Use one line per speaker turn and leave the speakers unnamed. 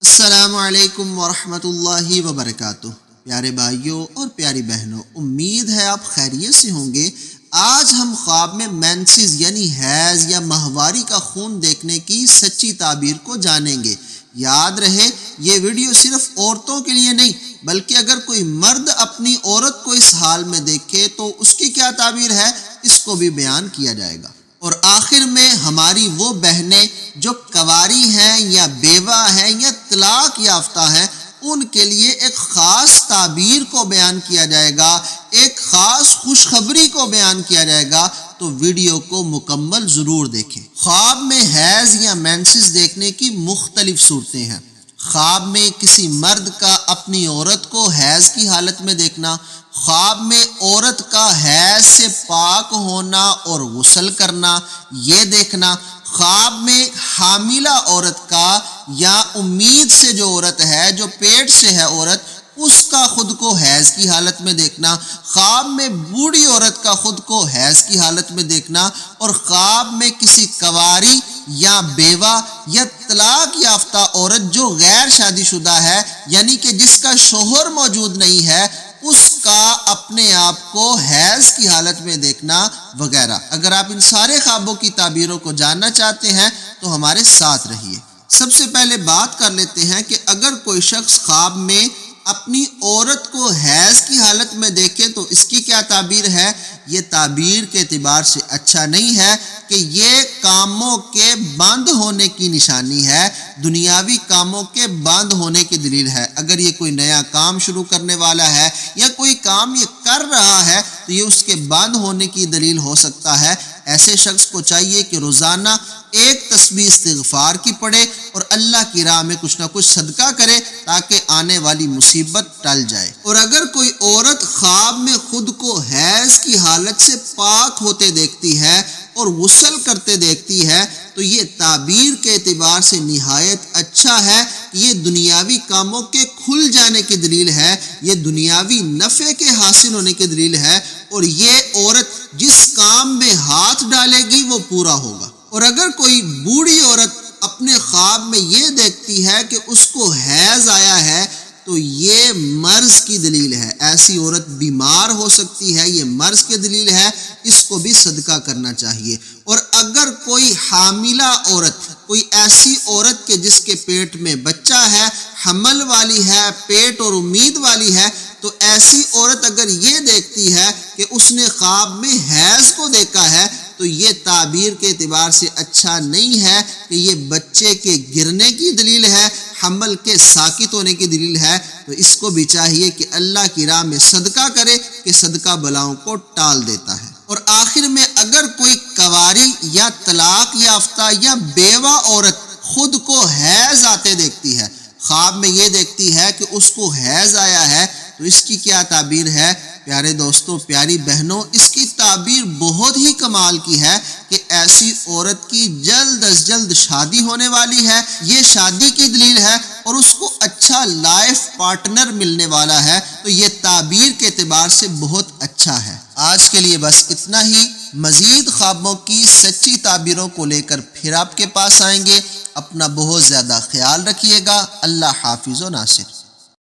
السلام علیکم ورحمۃ اللہ وبرکاتہ۔ پیارے بھائیوں اور پیاری بہنوں، امید ہے آپ خیریت سے ہوں گے۔ آج ہم خواب میں مینسز یعنی حیض یا ماہواری کا خون دیکھنے کی سچی تعبیر کو جانیں گے۔ یاد رہے یہ ویڈیو صرف عورتوں کے لیے نہیں بلکہ اگر کوئی مرد اپنی عورت کو اس حال میں دیکھے تو اس کی کیا تعبیر ہے، اس کو بھی بیان کیا جائے گا۔ اور آخر میں ہماری وہ بہنیں جو کنواری ہیں یا بیوہ ہیں یا طلاق یافتہ ہیں، ان کے لیے ایک خاص تعبیر کو بیان کیا جائے گا، ایک خاص خوشخبری کو بیان کیا جائے گا، تو ویڈیو کو مکمل ضرور دیکھیں۔ خواب میں حیض یا مینسز دیکھنے کی مختلف صورتیں ہیں۔ خواب میں کسی مرد کا اپنی عورت کو حیض کی حالت میں دیکھنا، خواب میں عورت کا حیض سے پاک ہونا اور غسل کرنا یہ دیکھنا، خواب میں حاملہ عورت کا یا امید سے جو عورت ہے، جو پیٹ سے ہے عورت، اس کا خود کو حیض کی حالت میں دیکھنا، خواب میں بوڑھی عورت کا خود کو حیض کی حالت میں دیکھنا، اور خواب میں کسی کنواری یا بیوہ یا طلاق یافتہ عورت جو غیر شادی شدہ ہے، یعنی کہ جس کا شوہر موجود نہیں ہے، اس کا اپنے آپ کو حیض کی حالت میں دیکھنا وغیرہ۔ اگر آپ ان سارے خوابوں کی تعبیروں کو جاننا چاہتے ہیں تو ہمارے ساتھ رہیے۔ سب سے پہلے بات کر لیتے ہیں کہ اگر کوئی شخص خواب میں اپنی عورت کو حیض کی حالت میں دیکھے تو اس کی کیا تعبیر ہے۔ یہ تعبیر کے اعتبار سے اچھا نہیں ہے کہ یہ کاموں کے بند ہونے کی نشانی ہے، دنیاوی کاموں کے بند ہونے کی دلیل ہے۔ اگر یہ کوئی نیا کام شروع کرنے والا ہے یا کوئی کام یہ کر رہا ہے تو یہ اس کے بند ہونے کی دلیل ہو سکتا ہے۔ ایسے شخص کو چاہیے کہ روزانہ ایک تسبیح استغفار کی پڑھے اور اللہ کی راہ میں کچھ نہ کچھ صدقہ کرے تاکہ آنے والی مصیبت ٹل جائے۔ اور اگر کوئی عورت خواب میں خود کو حیض کی حالت سے پاک ہوتے دیکھتی ہے اور غسل کرتے دیکھتی ہے تو یہ تعبیر کے اعتبار سے نہایت اچھا ہے۔ یہ دنیاوی کاموں کے کھل جانے کی دلیل ہے، یہ دنیاوی نفع کے حاصل ہونے کی دلیل ہے، اور یہ عورت جس کام میں ہاتھ ڈالے گی وہ پورا ہوگا۔ اور اگر کوئی بوڑھی عورت اپنے خواب میں یہ دیکھتی ہے کہ اس کو حیض آیا ہے تو یہ مرض کی دلیل ہے۔ ایسی عورت بیمار ہو سکتی ہے، یہ مرض کی دلیل ہے، اس کو بھی صدقہ کرنا چاہیے۔ اور اگر کوئی حاملہ عورت، کوئی ایسی عورت کہ جس کے پیٹ میں بچہ ہے، حمل والی ہے، پیٹ اور امید والی ہے، تو ایسی عورت اگر یہ دیکھتی ہے کہ اس نے خواب میں حیض کو دیکھا ہے تو یہ تعبیر کے اعتبار سے اچھا نہیں ہے کہ یہ بچے کے گرنے کی دلیل ہے، حمل کے ساکت ہونے کی دلیل ہے۔ تو اس کو بھی چاہیے کہ اللہ کی راہ میں صدقہ کرے کہ صدقہ بلاؤں کو ٹال دیتا ہے۔ اور آخر میں اگر کوئی کنواری یا طلاق یافتہ یا بیوہ عورت خود کو حیض آتے دیکھتی ہے، خواب میں یہ دیکھتی ہے کہ اس کو حیض آیا ہے تو اس کی کیا تعبیر ہے۔ پیارے دوستوں، پیاری بہنوں، اس کی تعبیر بہت ہی کمال کی ہے کہ ایسی عورت کی جلد از جلد شادی ہونے والی ہے، یہ شادی کی دلیل ہے، اور اس کو اچھا لائف پارٹنر ملنے والا ہے، تو یہ تعبیر کے اعتبار سے بہت اچھا ہے۔ آج کے لیے بس اتنا ہی۔ مزید خوابوں کی سچی تعبیروں کو لے کر پھر آپ کے پاس آئیں گے۔ اپنا بہت زیادہ خیال رکھیے گا۔ اللہ حافظ و ناصر۔